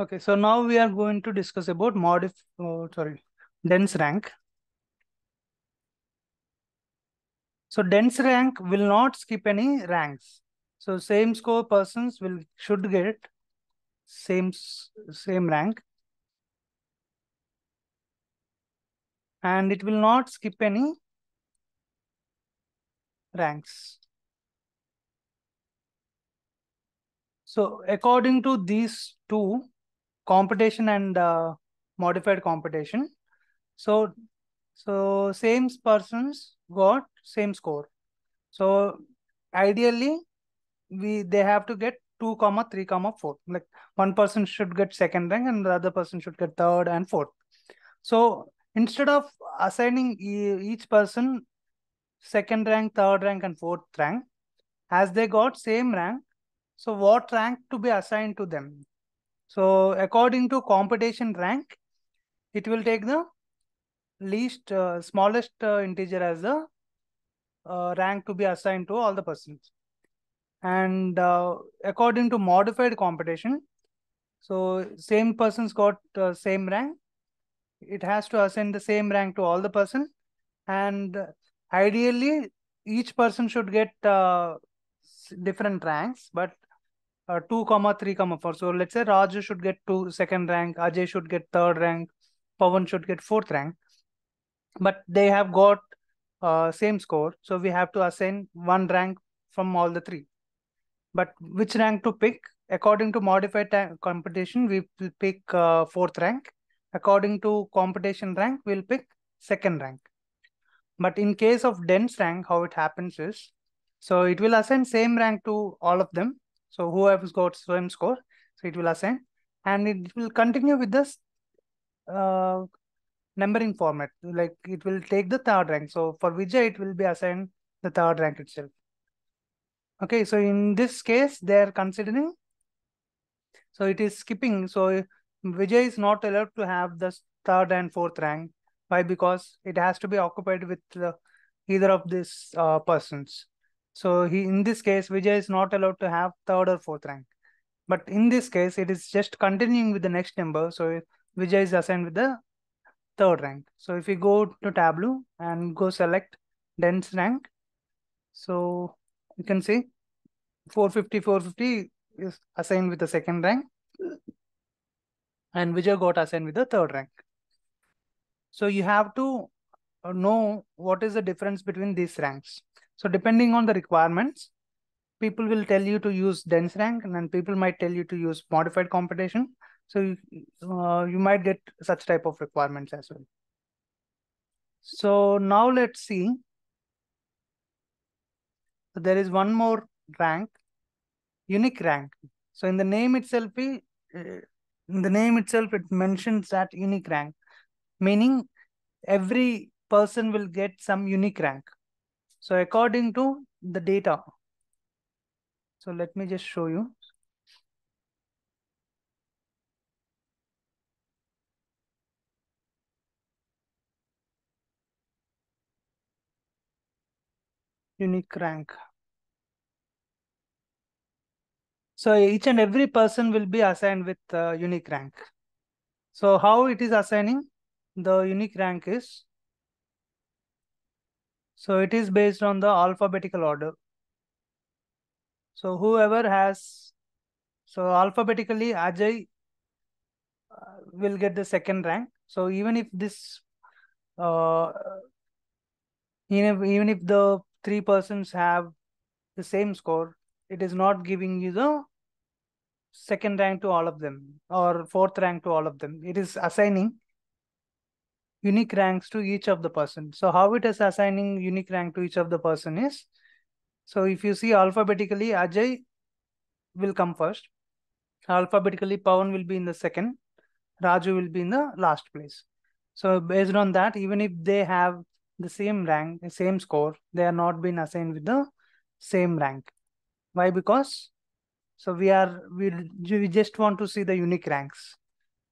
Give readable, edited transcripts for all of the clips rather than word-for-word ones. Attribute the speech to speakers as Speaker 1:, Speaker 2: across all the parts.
Speaker 1: Okay, so now we are going to discuss about dense rank. So dense rank will not skip any ranks. So same score persons should get same rank, and it will not skip any ranks. So according to these two, computation and modified computation, so same persons got same score. So ideally they have to get 2 comma 3 comma 4, like one person should get second rank and the other person should get third and fourth. So instead of assigning each person second rank, third rank and fourth rank, as they got same rank, so what rank to be assigned to them? So according to competition rank, it will take the least smallest integer as the rank to be assigned to all the persons. And according to modified competition, so same persons got same rank, it has to assign the same rank to all the person, and ideally each person should get different ranks, but 2 comma 3 comma 4. So let's say Raju should get second rank, Ajay should get third rank, Pawan should get fourth rank, but they have got same score, so we have to assign one rank from all the three. But which rank to pick? According to modified competition, we will pick fourth rank. According to competition rank, we'll pick second rank. But in case of dense rank, how it happens is, so it will assign same rank to all of them. So whoever's got same score, so it will assign, and it will continue with this numbering format. Like it will take the third rank. So for Vijay, it will be assigned the third rank itself. Okay, so in this case, they are considering, so it is skipping. So Vijay is not allowed to have the third and fourth rank. Why? Because it has to be occupied with either of these persons. So in this case, Vijay is not allowed to have third or fourth rank. But in this case, it is just continuing with the next number. So Vijay is assigned with the third rank. So if we go to Tableau and go select dense rank, so you can see 450 is assigned with the second rank, and Vijay got assigned with the third rank. So you have to know what is the difference between these ranks. So depending on the requirements, people will tell you to use dense rank, and then people might tell you to use modified computation. So you might get such type of requirements as well. So now let's see. So there is one more rank, unique rank. So in the name itself, it mentions that unique rank, meaning every person will get some unique rank. So according to the data, so let me just show you. Unique rank. So each and every person will be assigned with unique rank. So how it is assigning the unique rank is, so it is based on the alphabetical order. So whoever has, so alphabetically Ajay will get the second rank. So even if this, uh, even if the three persons have the same score, it is not giving you the second rank to all of them or fourth rank to all of them. It is assigning unique ranks to each of the person. So how it is assigning unique rank to each of the person is, so if you see alphabetically, Ajay will come first. Alphabetically, Pawan will be in the second. Raju will be in the last place. So based on that, even if they have the same rank, same score, they are not being assigned with the same rank. Why? Because so we just want to see the unique ranks.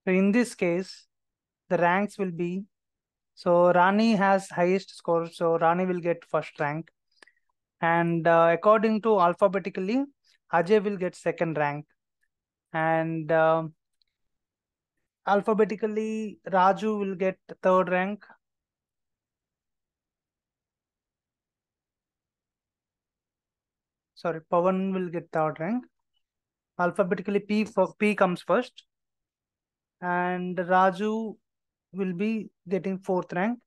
Speaker 1: So in this case, the ranks will be, so Rani has highest score, so Rani will get first rank. And according to alphabetically, Ajay will get second rank. And alphabetically, Raju will get third rank. Sorry, Pawan will get third rank. Alphabetically, P comes first, and Raju will be getting fourth rank,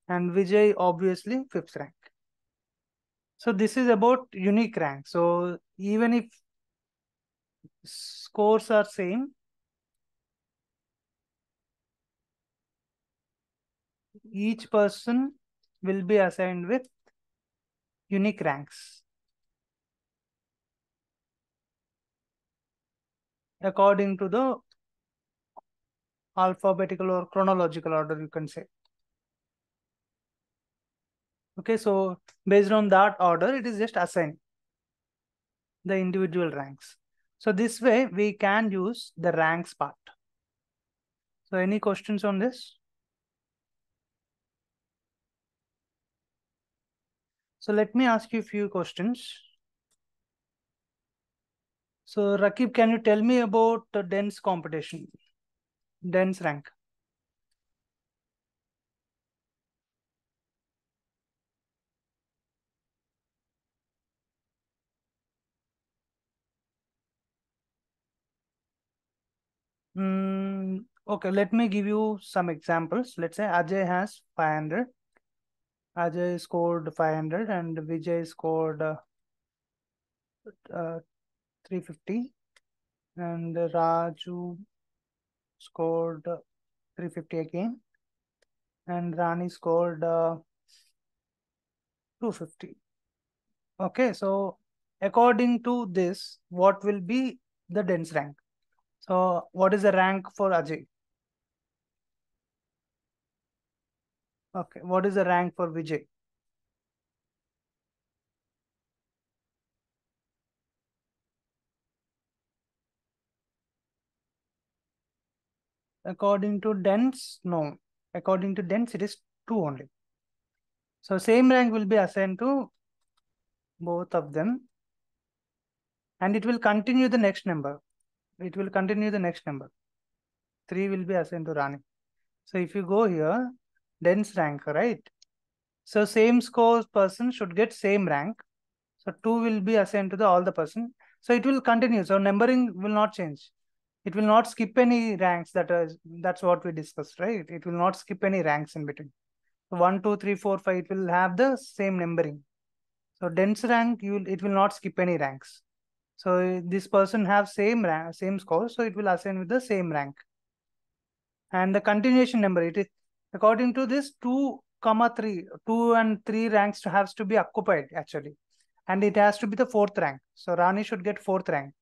Speaker 1: and Vijay obviously fifth rank. So this is about unique rank. So even if scores are same, each person will be assigned with unique ranks according to the alphabetical or chronological order, you can say. Okay, so based on that order, it is just assigned the individual ranks. So this way we can use the ranks part. So any questions on this? So let me ask you a few questions. So Rakib, can you tell me about the dense competition, dense rank? Okay, let me give you some examples. Let's say Ajay has 500. Ajay scored 500 and Vijay scored uh, 350 and Raju scored 350 again and Rani scored 250. Okay, so according to this, what will be the dense rank? So what is the rank for Ajay? Okay, what is the rank for Vijay? According to dense, no. According to dense, it is 2 only. So same rank will be assigned to both of them and it will continue the next number. It will continue the next number. 3 will be assigned to Rani. So if you go here, dense rank, right? So same score person should get same rank. So 2 will be assigned to all the person. So it will continue. So numbering will not change. It will not skip any ranks. That's what we discussed, right? It will not skip any ranks in between. So 1, 2, 3, 4, 5, it will have the same numbering. So dense rank, it will not skip any ranks. So this person have same rank, same score. So it will assign with the same rank. And the continuation number, it is according to this 2, 3, 2 and 3 ranks has to be occupied actually. And it has to be the fourth rank. So Rani should get fourth rank.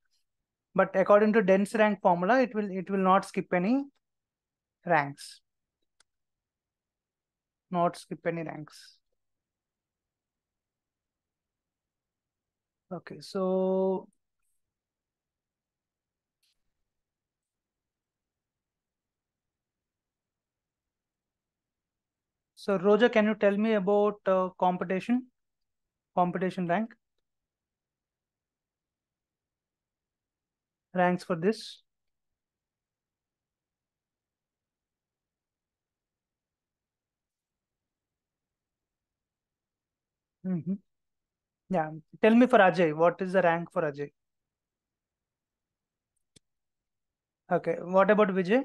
Speaker 1: But according to dense rank formula, it will not skip any ranks. Not skip any ranks. Okay, so Roja, can you tell me about competition ranks for this? Mm-hmm. Yeah, tell me for Ajay, what is the rank for Ajay? Okay, what about Vijay?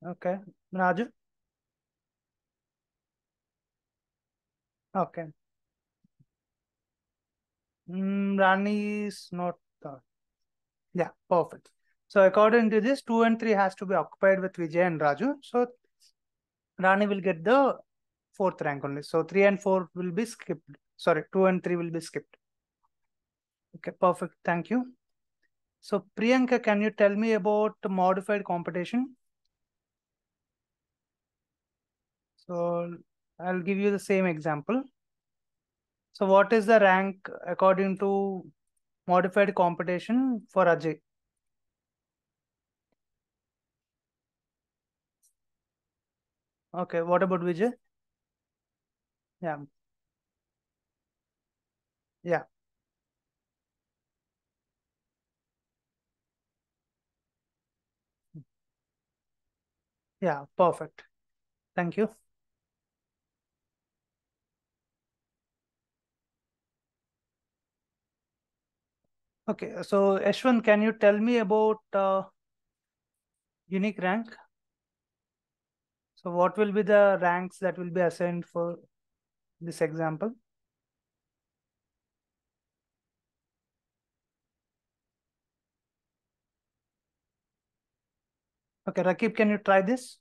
Speaker 1: Okay, Raju? Okay. Rani is not third. Yeah, perfect. So according to this, 2 and 3 has to be occupied with Vijay and Raju. So Rani will get the fourth rank only. So 3 and 4 will be skipped. Sorry, 2 and 3 will be skipped. Okay, perfect. Thank you. So Priyanka, can you tell me about the modified competition? So I'll give you the same example. So what is the rank according to modified competition for Ajay? Okay, what about Vijay? Yeah, yeah. Yeah, perfect. Thank you. Okay, so Ashwin, can you tell me about unique rank? So what will be the ranks that will be assigned for this example? Okay, Rakib, can you try this?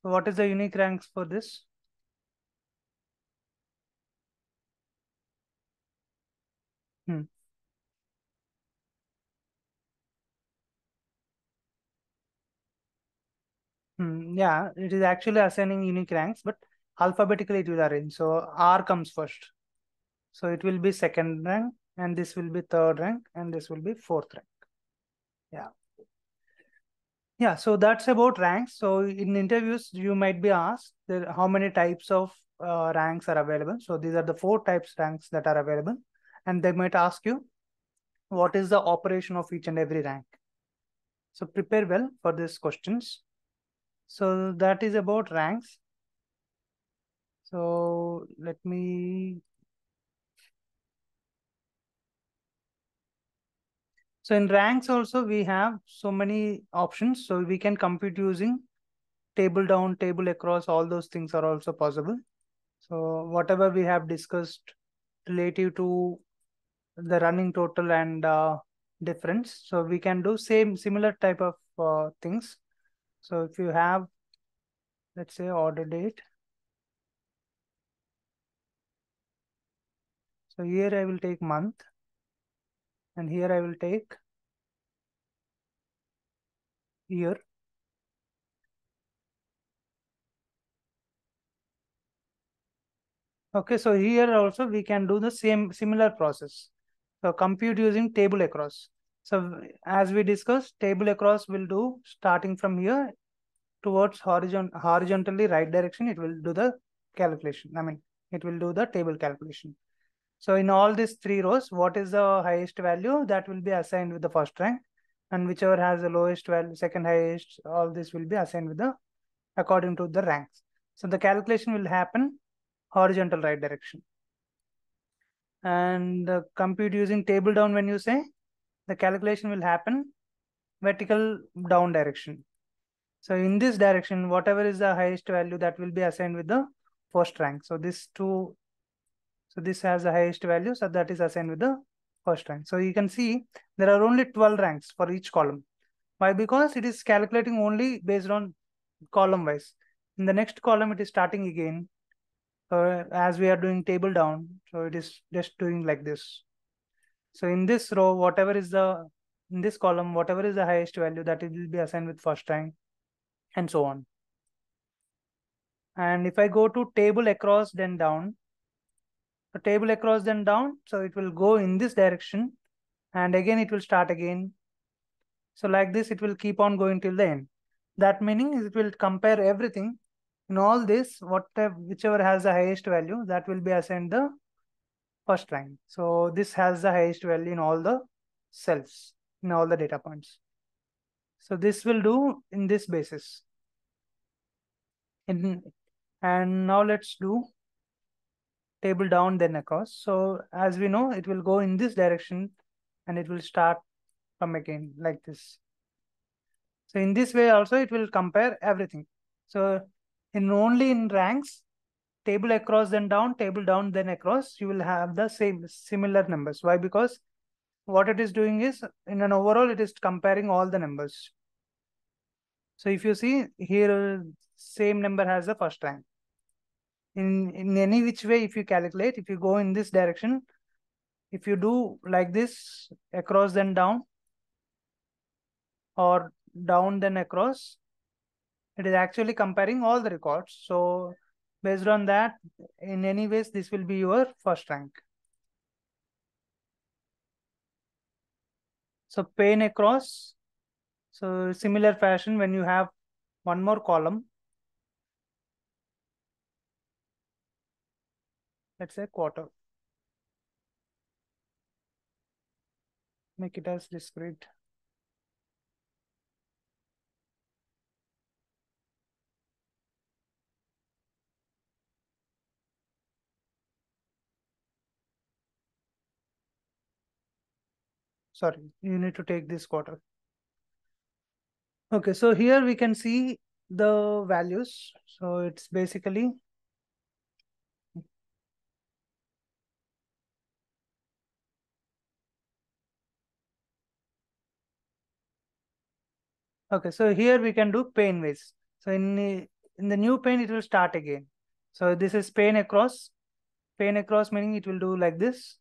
Speaker 1: So what is the unique ranks for this? Hmm. Yeah, it is actually assigning unique ranks, but alphabetically it will arrange. So R comes first. So it will be second rank, and this will be third rank, and this will be fourth rank. Yeah. Yeah, so that's about ranks. So in interviews, you might be asked how many types of ranks are available. So these are the four types ranks that are available. And they might ask you, what is the operation of each and every rank? So prepare well for these questions. So that is about ranks. So let me. So in ranks also, we have so many options. So we can compute using table down, table across, all those things are also possible. So whatever we have discussed relative to the running total and difference, so we can do similar type of things. So if you have, let's say, order date, so here I will take month, and here I will take year. Okay, so here also we can do the similar process. So compute using table across. So as we discussed, table across will do starting from here towards horizontally right direction. It will do the calculation. I mean, it will do the table calculation. So in all these three rows, what is the highest value that will be assigned with the first rank, and whichever has the lowest value, second highest, all this will be assigned with the according to the ranks. So the calculation will happen horizontal right direction. And compute using table down, when you say, the calculation will happen vertical down direction. So in this direction, whatever is the highest value that will be assigned with the first rank. So this has the highest value, so that is assigned with the first rank. So you can see there are only 12 ranks for each column. Why? Because it is calculating only based on column wise. In the next column, it is starting again. So as we are doing table down, so it is just doing like this. So in this row, in this column, whatever is the highest value, that it will be assigned with first rank, and so on. And if I go to table across then down, the table across then down, so it will go in this direction, and again it will start again. So like this, it will keep on going till the end. That meaning it will compare everything. In all this, whichever has the highest value, that will be assigned the first rank. So this has the highest value in all the cells, in all the data points. So this will do in this basis. And now let's do table down then across. So as we know, it will go in this direction, and it will start from again like this. So in this way also it will compare everything. So in only in ranks, table across then down, table down then across, you will have the similar numbers. Why? Because what it is doing is, in an overall, it is comparing all the numbers. So if you see here, same number has the first rank. In any which way, if you calculate, if you go in this direction, if you do like this, across then down, or down then across, it is actually comparing all the records. So based on that, in any ways, this will be your first rank. So pane across. So similar fashion, when you have one more column, let's say quarter, make it as discrete. sorry, you need to take this quarter. Okay, so here we can see the values. So it's basically okay. So here we can do pane ways. So in the new pane it will start again. So this is pane across. Pane across meaning it will do like this.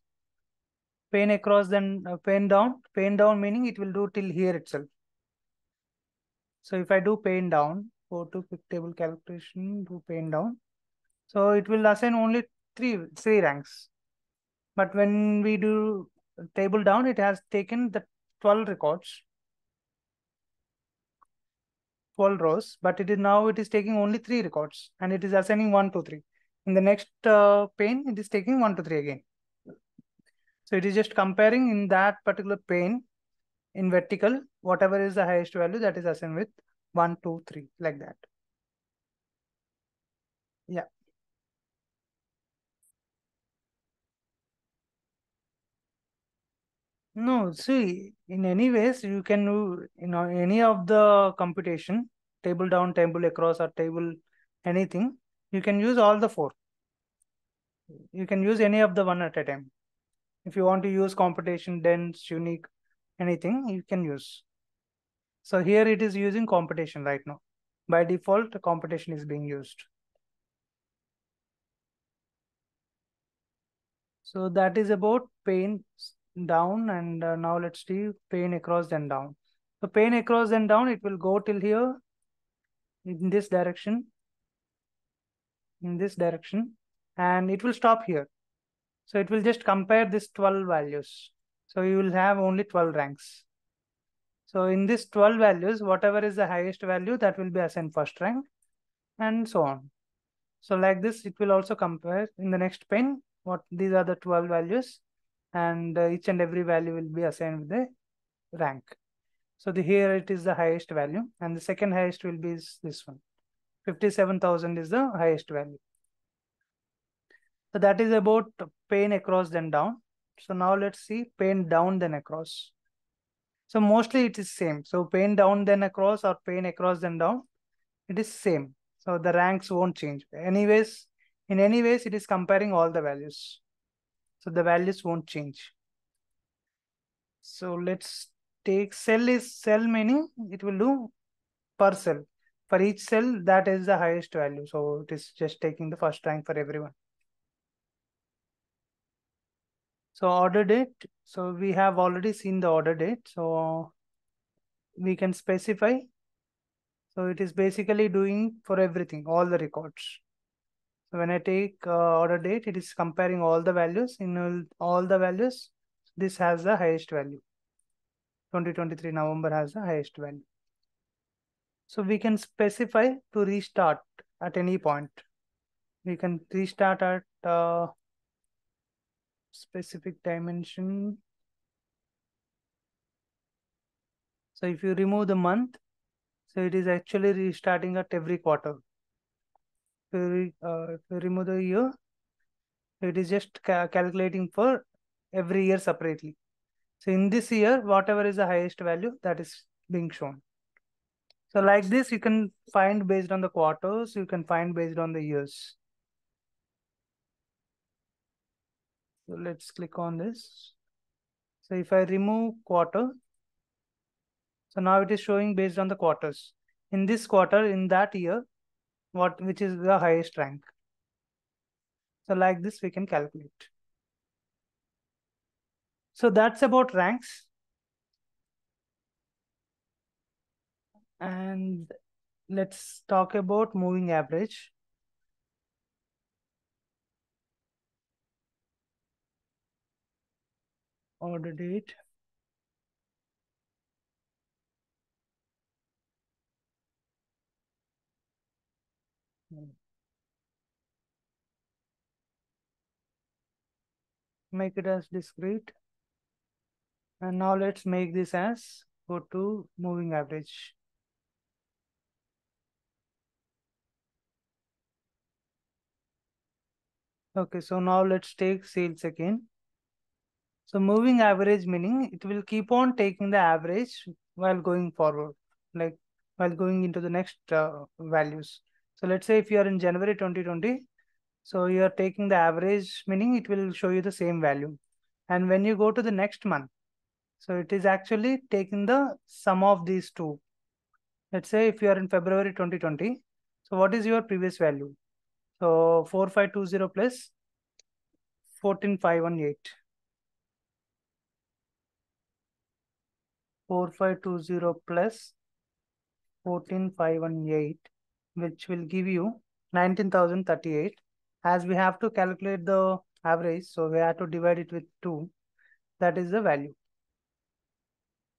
Speaker 1: Pane across, then pane down. Pane down meaning it will do till here itself. So if I do pane down, go to quick table calculation, do pane down. So it will assign only three ranks. But when we do table down, it has taken the 12 records, 12 rows, but it is taking only 3 records and it is assigning 1, 2, 3. In the next pane, it is taking 1, 2, 3 again. So it is just comparing in that particular pane in vertical, whatever is the highest value that is assigned with 1, 2, 3, like that. Yeah. No, see, in any ways, you can do, any of the computation, table down, table across, or table anything, you can use all the 4. You can use any of the one at a time. If you want to use computation, dense, unique, anything, you can use. So here it is using computation right now. By default, computation is being used. So that is about pane down, and now let's see pane across then down. So pane across then down, it will go till here in this direction, and it will stop here. So it will just compare this 12 values. So you will have only 12 ranks. So in this 12 values, whatever is the highest value, that will be assigned first rank, and so on. So like this, it will also compare in the next pane, what these are the 12 values, and each and every value will be assigned with the rank. So here it is the highest value, and the second highest will be this one. 57,000 is the highest value. So that is about pane across then down. So now let's see pane down then across. So mostly it is same. So pane down then across or pane across then down, it is same. So the ranks won't change. Anyways, in any ways, it is comparing all the values. So the values won't change. So let's take cell meaning it will do per cell. For each cell, that is the highest value. So it is just taking the first rank for everyone. So order date. So we have already seen the order date. So we can specify. So it is basically doing for everything, all the records. So when I take order date, it is comparing all the values. In all the values, this has the highest value. 2023 November has the highest value. So we can specify to restart at any point. We can restart at specific dimension. So if you remove the month, so it is actually restarting at every quarter. If you remove the year, it is just calculating for every year separately. So in this year, whatever is the highest value, that is being shown. So like this, you can find based on the quarters, you can find based on the years. So let's click on this. So if I remove quarter, so now it is showing based on the quarters. In this quarter, in that year, which is the highest rank. So like this, we can calculate. So that's about ranks. And let's talk about moving average. Order date. Make it as discrete. And now let's make this as go to moving average. Okay, so now let's take sales again. So moving average meaning it will keep on taking the average while going forward, like while going into the next values. So let's say if you are in January 2020, so you are taking the average, meaning it will show you the same value. And when you go to the next month, so it is actually taking the sum of these two. Let's say if you are in February 2020, so what is your previous value? So 4520 plus 14518. 4520 plus 14518, which will give you 19,038. As we have to calculate the average, so we have to divide it with 2. That is the value.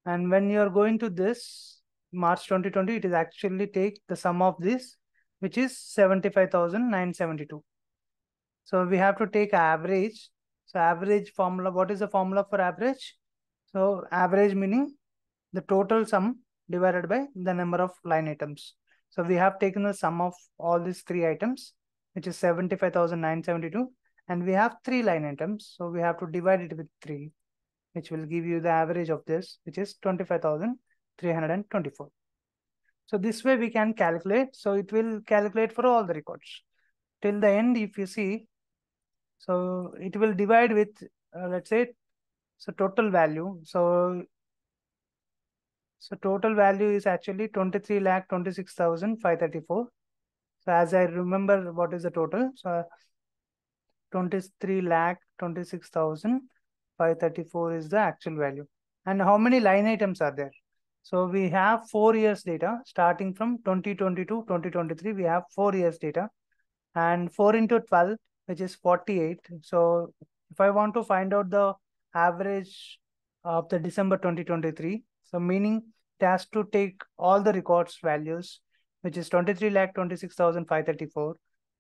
Speaker 1: And when you are going to this March 2020, it is actually take the sum of this, which is 75,972. So we have to take average. So average formula, what is the formula for average? So average meaning the total sum divided by the number of line items. So we have taken the sum of all these three items, which is 75,972, and we have three line items. So we have to divide it with 3, which will give you the average of this, which is 25,324. So this way we can calculate. So it will calculate for all the records. Till the end, if you see, so it will divide with, let's say, so total value. So total value is actually 23,26,534. So as I remember, what is the total? So 23,26,534 is the actual value. And how many line items are there? So we have 4 years data starting from 2022, 2023. We have 4 years data, and 4 into 12, which is 48. So if I want to find out the average of the December 2023, so meaning it has to take all the records values, which is 23,26,534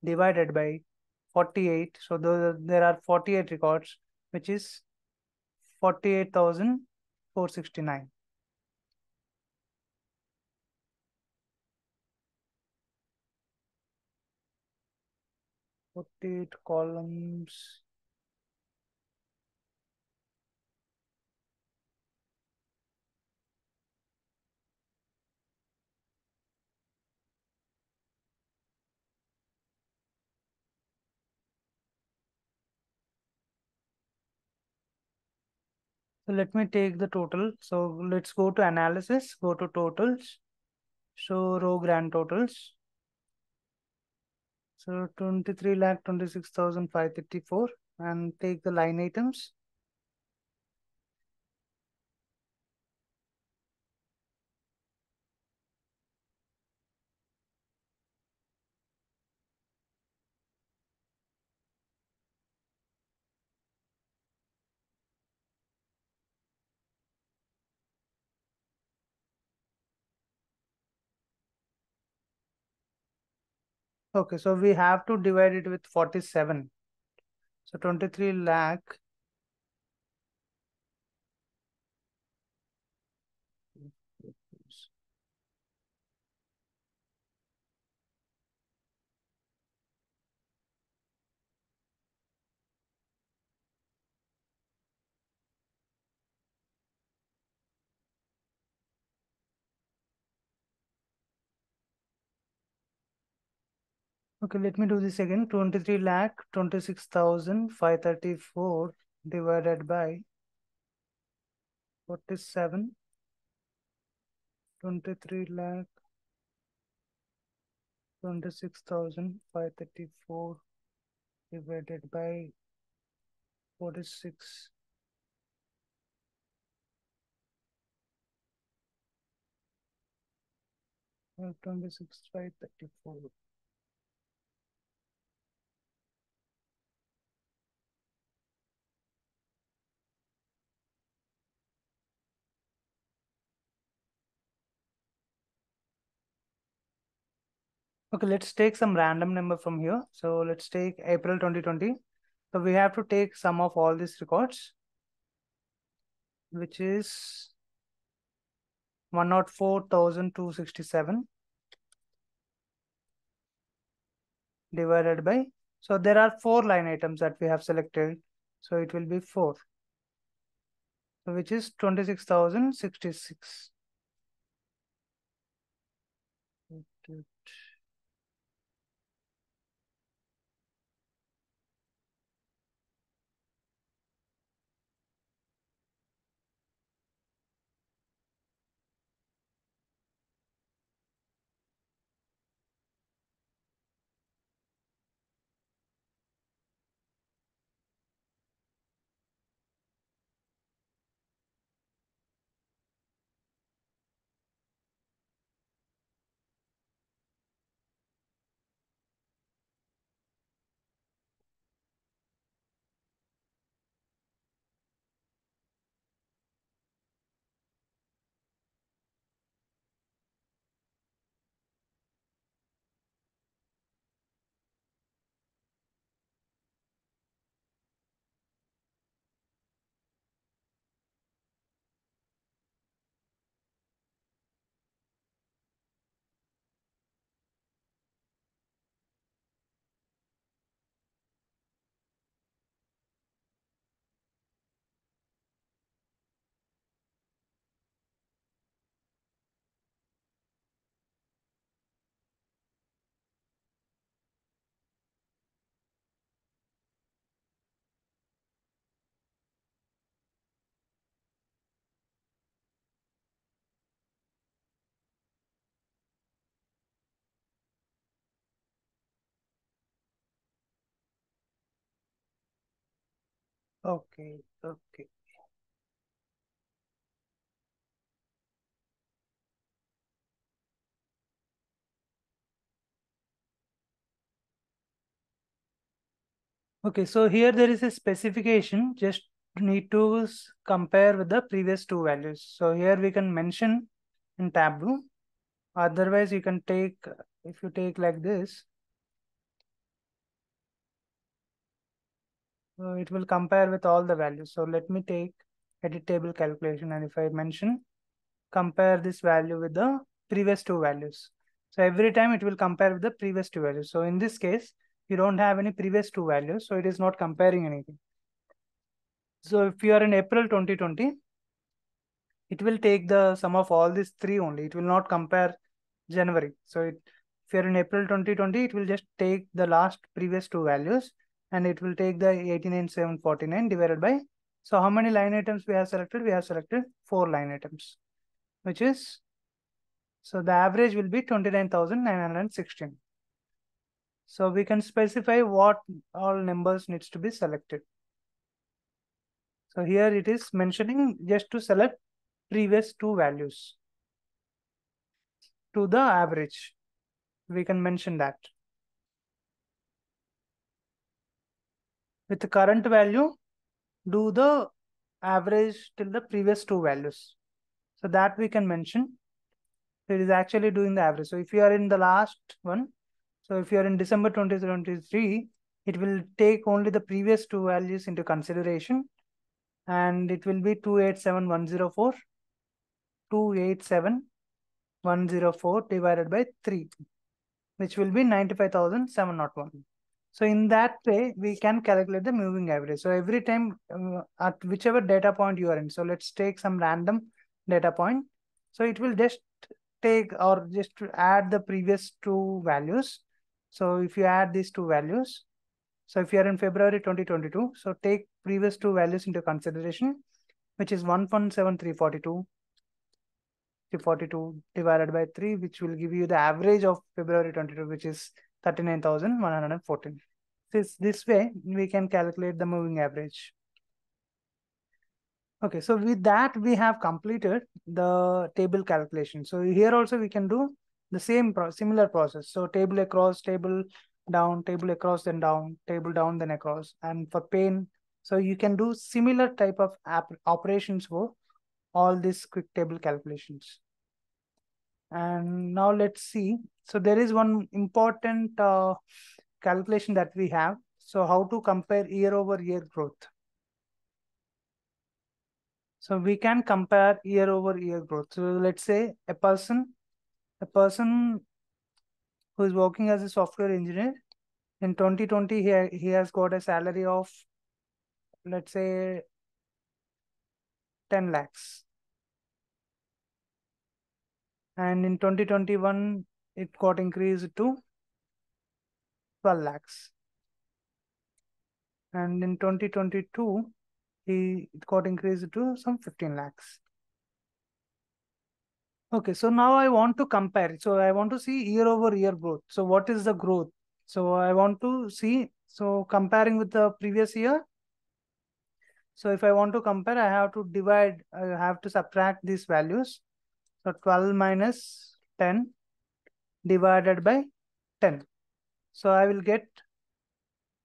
Speaker 1: divided by 48. So there are 48 records, which is 48,469. Eight columns. So let me take the total. So let's go to analysis, go to totals, show row grand totals. So 23,26,534, and take the line items. Okay, so we have to divide it with 47. So 23 lakh. Okay, let me do this again. 23 lakh 26,534 divided by 47. 23 lakh 26,534 divided by 46. 26,534. Okay, let's take some random number from here. So let's take April 2020. So we have to take sum of all these records, which is 104,267 divided by, so there are 4 line items that we have selected. So it will be 4. so which is 26,066. Okay, okay. Okay, so here there is a specification, just need to compare with the previous two values. So here we can mention in Tableau, otherwise you can take, if you take like this, so it will compare with all the values. So let me take edit table calculation, and if I mention compare this value with the previous two values. So every time it will compare with the previous two values. So in this case, you don't have any previous two values, so it is not comparing anything. So if you are in April 2020, it will take the sum of all these three only. It will not compare January. So if you're in April 2020, it will just take the last previous two values, and it will take the 89,749 divided by. So how many line items we have selected? We have selected 4 line items, which is, so the average will be 29,916. So we can specify what all numbers needs to be selected. So here it is mentioning just to select previous two values to the average. We can mention that. With the current value, do the average till the previous two values. So that we can mention. It is actually doing the average. So if you are in the last one, so if you are in December 2023, it will take only the previous two values into consideration, and it will be 287,104, 287,104 divided by 3, which will be 95,701. So in that way, we can calculate the moving average. So every time at whichever data point you are in, so let's take some random data point. So it will just take or just add the previous two values. So if you add these two values, so if you are in February 2022, so take previous two values into consideration, which is 117,342 divided by 3, which will give you the average of February 22, which is 39,114. This way, we can calculate the moving average. Okay, so with that, we have completed the table calculation. So here also we can do the similar process. So table across, table down, table across, then down, table down, then across. And for pane, so you can do similar type of operations for all these quick table calculations. And now let's see. So there is one important calculation that we have. So how to compare year over year growth. So we can compare year over year growth. So let's say a person who is working as a software engineer in 2020, he has got a salary of, let's say, 10 lakhs. And in 2021, it got increased to 12 lakhs. And in 2022, it got increased to some 15 lakhs. Okay, so now I want to compare. So I want to see year over year growth. So what is the growth? So I want to see, so comparing with the previous year. So if I want to compare, I have to divide, I have to subtract these values. So 12 minus 10 divided by 10. So I will get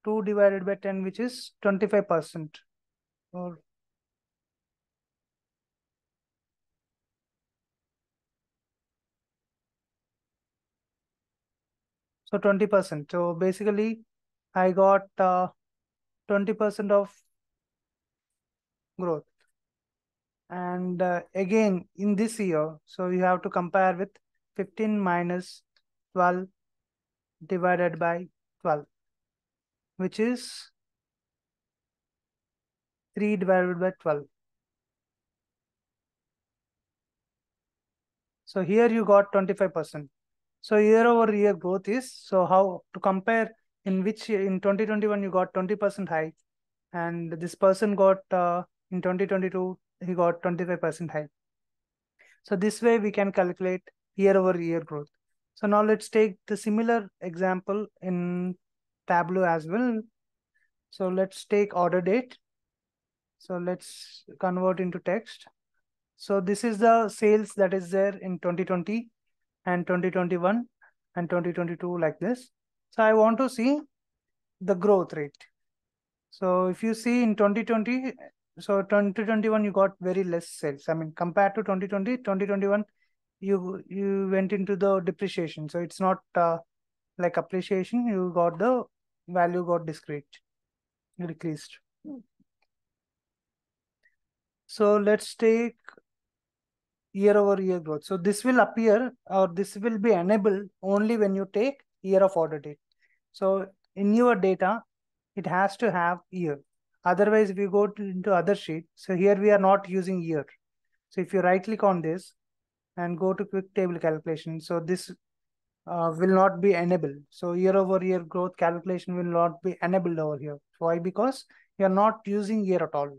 Speaker 1: 2 divided by 10, which is 25%. Or so 20%. So basically, I got 20% of growth. And again, in this year, so you have to compare with 15 minus 12 divided by 12, which is 3 divided by 12. So here you got 25%. So year over year growth is, so how to compare in which year, in 2021 you got 20% hike, and this person got in 2022 he got 25% hike. So this way we can calculate year over year growth. So now let's take the similar example in Tableau as well. So let's take order date. So let's convert into text. So this is the sales that is there in 2020 and 2021 and 2022 like this. So I want to see the growth rate. So if you see in 2020, so 2021 you got very less sales. I mean, compared to 2020, 2021 you went into the depreciation. So it's not like appreciation. You got the value got decreased. So let's take year over year growth. So this will appear, or this will be enabled only when you take year of order date. So in your data, it has to have year. Otherwise, if you go into other sheet, so here we are not using year. So if you right click on this and go to quick table calculation, so this will not be enabled. So year over year growth calculation will not be enabled over here. Why? Because you are not using year at all.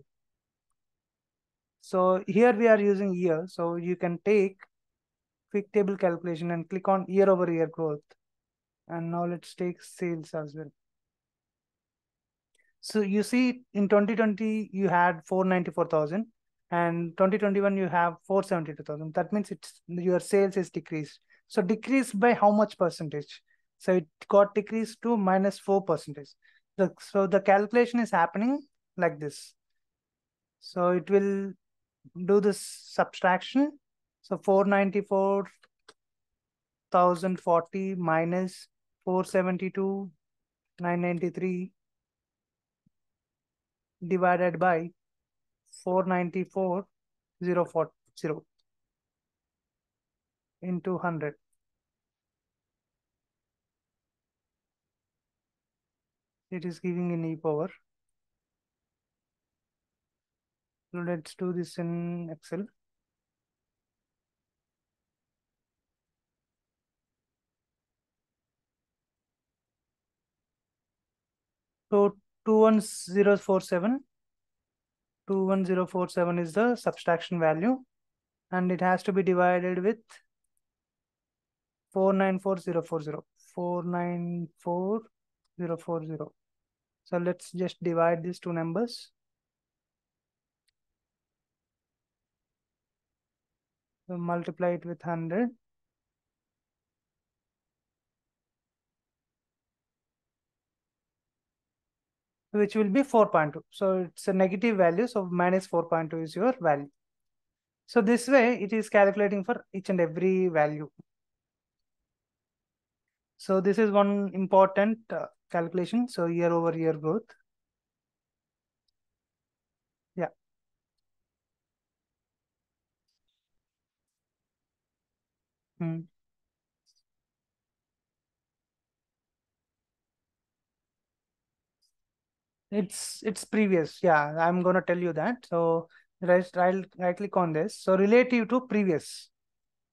Speaker 1: So here we are using year. So you can take quick table calculation and click on year over year growth. And now let's take sales as well. So you see in 2020, you had 494,000 and 2021, you have 472,000. That means your sales is decreased. So decreased by how much percentage? So it got decreased to minus 4%. So the calculation is happening like this. So it will do this subtraction. So 494,040 minus 472,993 divided by 494,040 into 100. It is giving in e power. So let's do this in Excel. So 21047 is the subtraction value, and it has to be divided with 494,040. So let's just divide these two numbers. So multiply it with 100. Which will be 4.2. So it's a negative value. So minus 4.2 is your value. So this way it is calculating for each and every value. So this is one important calculation. So year over year growth. Yeah. Hmm. It's previous. Yeah, I'm gonna tell you that. So right click on this. So relative to previous.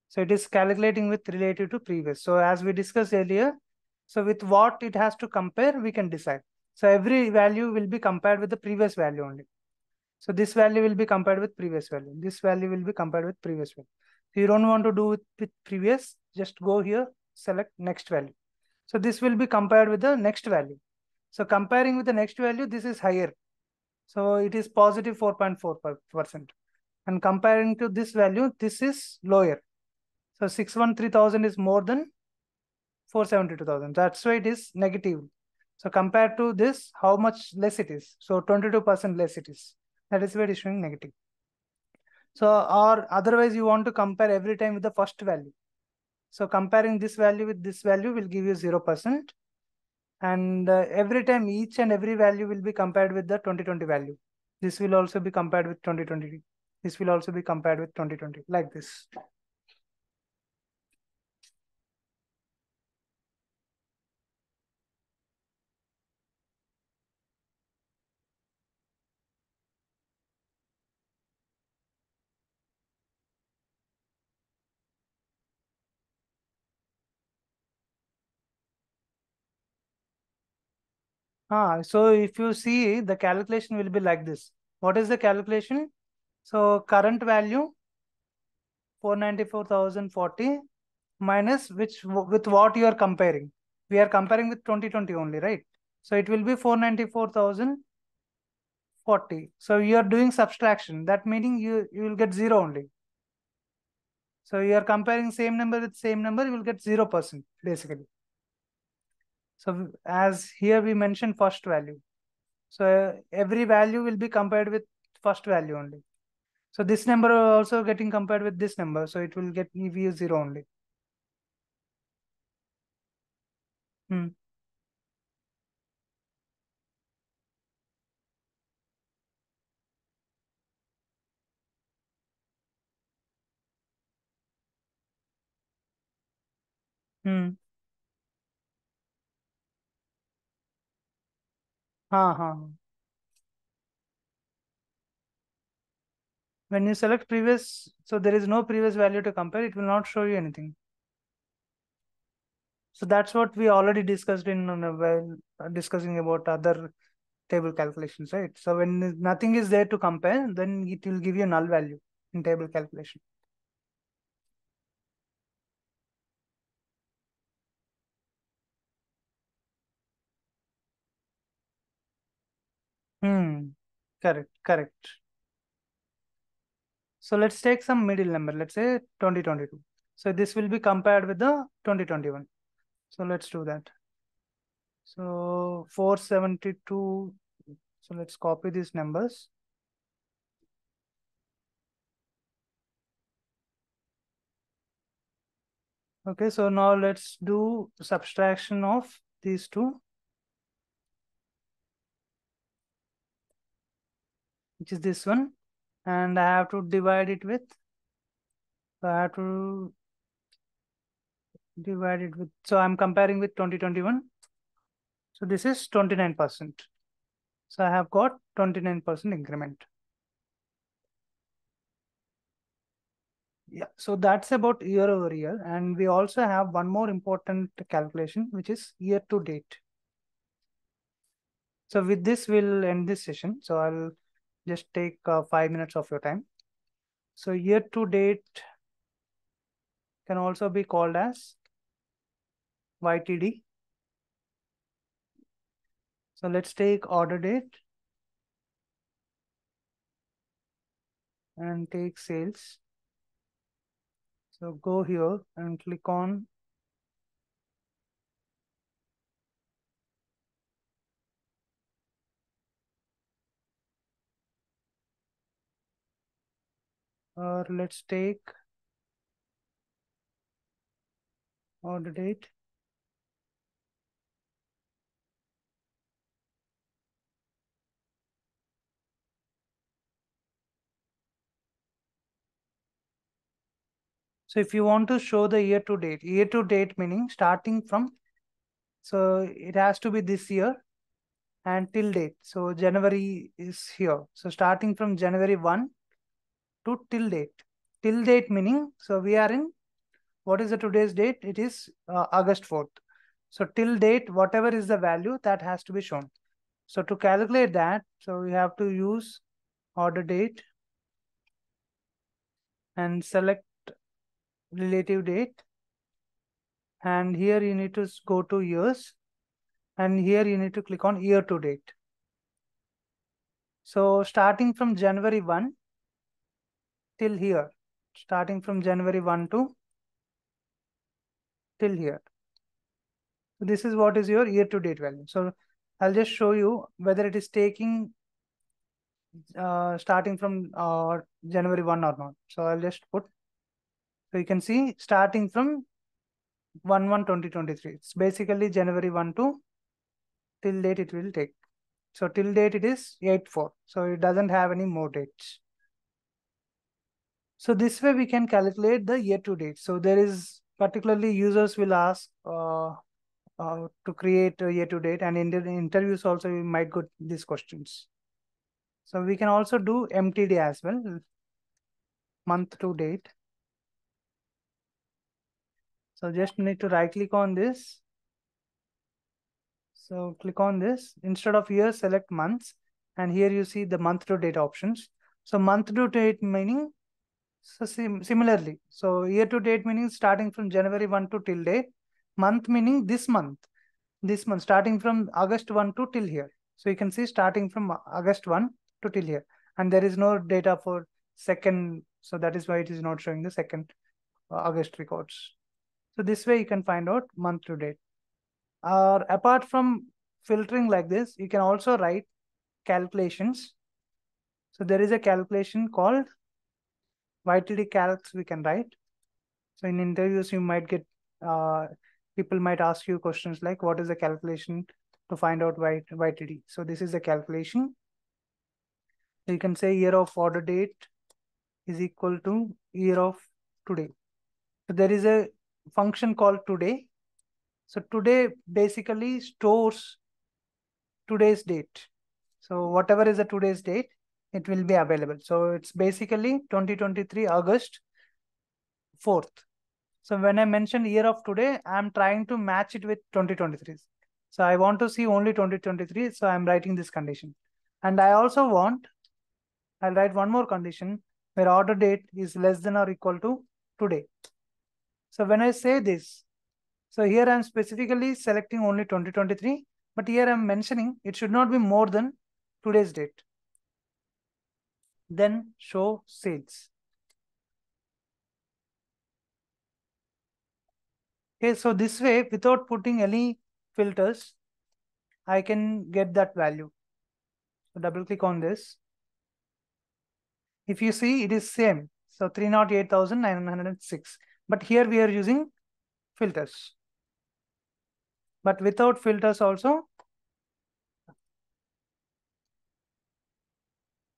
Speaker 1: So it is calculating with relative to previous. So as we discussed earlier, so with what it has to compare, we can decide. So every value will be compared with the previous value only. So this value will be compared with previous value. This value will be compared with previous value. If you don't want to do with previous, just go here, select next value. So this will be compared with the next value. So comparing with the next value, this is higher. So it is positive 4.4%. And comparing to this value, this is lower. So 613,000 is more than 472,000. That's why it is negative. So compared to this, how much less it is? So 22% less it is. That is why it is showing negative. So or otherwise you want to compare every time with the first value. So comparing this value with this value will give you 0%. And every time each and every value will be compared with the 2020 value. This will also be compared with 2020. This will also be compared with 2020 like this. So if you see, the calculation will be like this. What is the calculation? So current value 494,040 minus which with what you are comparing. We are comparing with 2020 only, right? So it will be 494,040. So you are doing subtraction. That meaning you will get zero only. So you are comparing same number with same number, you will get 0% basically. So as here we mentioned first value. So every value will be compared with first value only. So this number also getting compared with this number. So it will give you zero only. Hmm. Hmm. When you select previous, so there is no previous value to compare, it will not show you anything. So that's what we already discussed in while discussing about other table calculations, right? So when nothing is there to compare, then it will give you null value in table calculation. Correct, correct. So let's take some middle number. Let's say 2022. So this will be compared with the 2021. So let's do that. So 472. So let's copy these numbers. Okay, so now let's do subtraction of these two, which is this one. And I have to divide it with, so I have to divide it with, so I'm comparing with 2021. So this is 29%. So I have got 29% increment. Yeah, so that's about year over year. And we also have one more important calculation, which is year to date. So with this, we'll end this session. So I'll just take 5 minutes of your time. So year to date can also be called as YTD. So let's take order date and take sales. So go here and click on or let's take order date. So if you want to show the year to date meaning starting from, so it has to be this year and till date. So January is here. So starting from January 1 to till date. Till date meaning, so we are in, what is the today's date? It is August 4th. So till date, whatever is the value that has to be shown. So to calculate that, so we have to use order date and select relative date. And here you need to go to years. And here you need to click on year to date. So starting from January 1 till here, starting from January 1 to till here. So this is what is your year to date value. So I'll just show you whether it is taking starting from January 1 or not. So I'll just put, so you can see starting from 1/1/2023. It's basically January 1 to till date it will take. So till date it is 8/4. So it doesn't have any more dates. So this way we can calculate the year to date. So there is particularly users will ask to create a year to date, and in the interviews also we might get these questions. So we can also do MTD as well, month to date. So just need to right click on this. So click on this. Instead of year, select months. And here you see the month to date options. So month to date meaning, so similarly. So year to date meaning starting from January 1 to till date. Month meaning this month. This month starting from August 1 to till here. So you can see starting from August 1 to till here. And there is no data for second. So that is why it is not showing the second August records. So this way you can find out month to date. Apart from filtering like this, you can also write calculations. So there is a calculation called YTD calcs we can write. So in interviews, you might get, people might ask you questions like, what is the calculation to find out YTD? So this is the calculation. You can say year of order date is equal to year of today. So there is a function called today. So today basically stores today's date. So whatever is the today's date, it will be available. So it's basically 2023 August 4th. So when I mention year of today, I'm trying to match it with 2023. So I want to see only 2023. So I'm writing this condition. And I also want, I'll write one more condition where order date is less than or equal to today. So when I say this, so here I'm specifically selecting only 2023, but here I'm mentioning it should not be more than today's date. Then show sales. Okay, so this way, without putting any filters, I can get that value. So double click on this. If you see, it is same. So 308,906. But here we are using filters. But without filters also.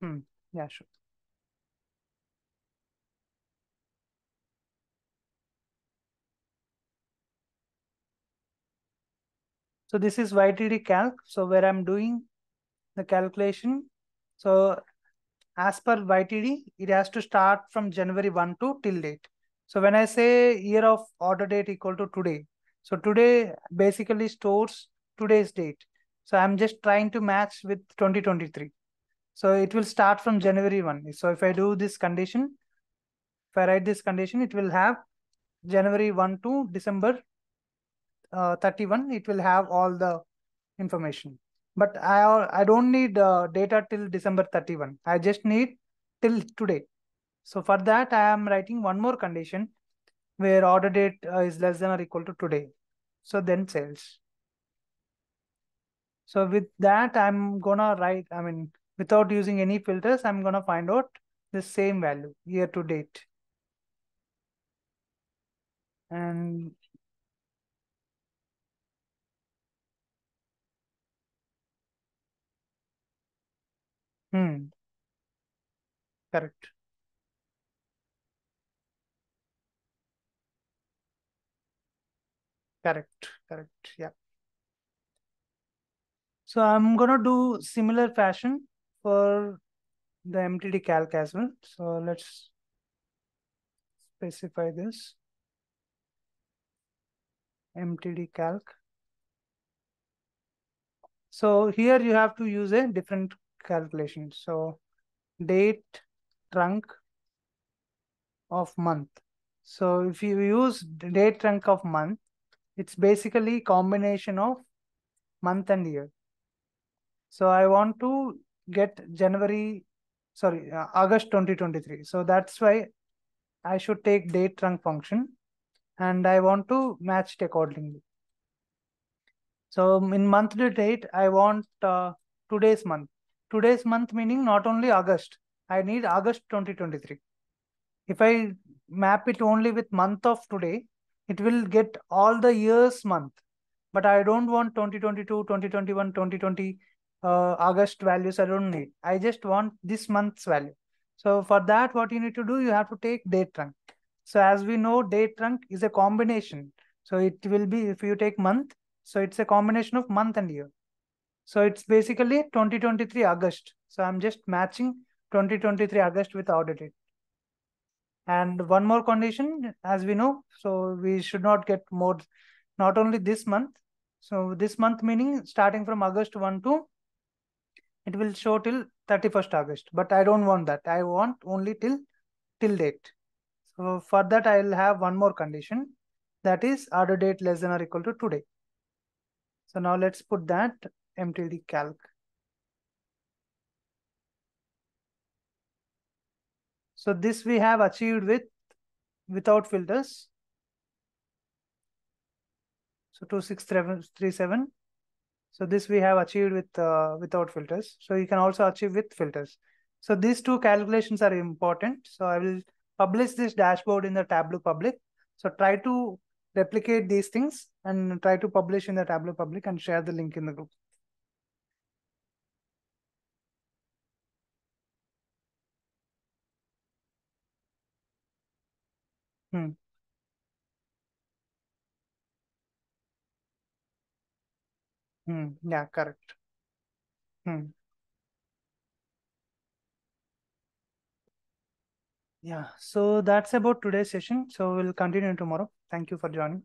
Speaker 1: Yeah, sure. So this is YTD calc. So where I'm doing the calculation. So as per YTD, it has to start from January 1 to till date. So when I say year of order date equal to today, so today basically stores today's date. So I'm just trying to match with 2023. So it will start from January 1. So if I do this condition, if I write this condition, it will have January 1 to December 31. It will have all the information. But I don't need data till December 31. I just need till today. So for that, I am writing one more condition where order date is less than or equal to today. So then sales. So with that, I'm gonna write, I mean, without using any filters, I'm gonna find out the same value year to date. And correct, correct. Yeah. So I'm gonna do similar fashion for the MTD calc as well. So let's specify this MTD calc. So here you have to use a different calculation. So date trunk of month. So if you use date trunk of month, it's basically combination of month and year. So I want to get August 2023. So that's why I should take date trunk function and I want to match it accordingly. So in month to date, I want today's month. Today's month meaning not only August. I need August 2023. If I map it only with month of today, it will get all the year's month. But I don't want 2022, 2021, 2020 August values. I don't need. I just want this month's value. So for that, what you need to do, you have to take date trunk. So as we know, date trunk is a combination. So it will be, if you take month, so it's a combination of month and year. So it's basically 2023 August. So I'm just matching 2023 August with order date. And one more condition, as we know, so we should not get more, not only this month. So this month meaning starting from August 1 to, it will show till 31st August. But I don't want that. I want only till date. So for that, I'll have one more condition, that is order date less than or equal to today. So now let's put that MTD calc. So this we have achieved without filters. So 2637. So this we have achieved without filters. So you can also achieve with filters. So these two calculations are important. So I will publish this dashboard in the Tableau public. So try to replicate these things and try to publish in the Tableau public and share the link in the group. Hmm. Yeah, correct. Hmm. Yeah, so that's about today's session. So we'll continue tomorrow. Thank you for joining.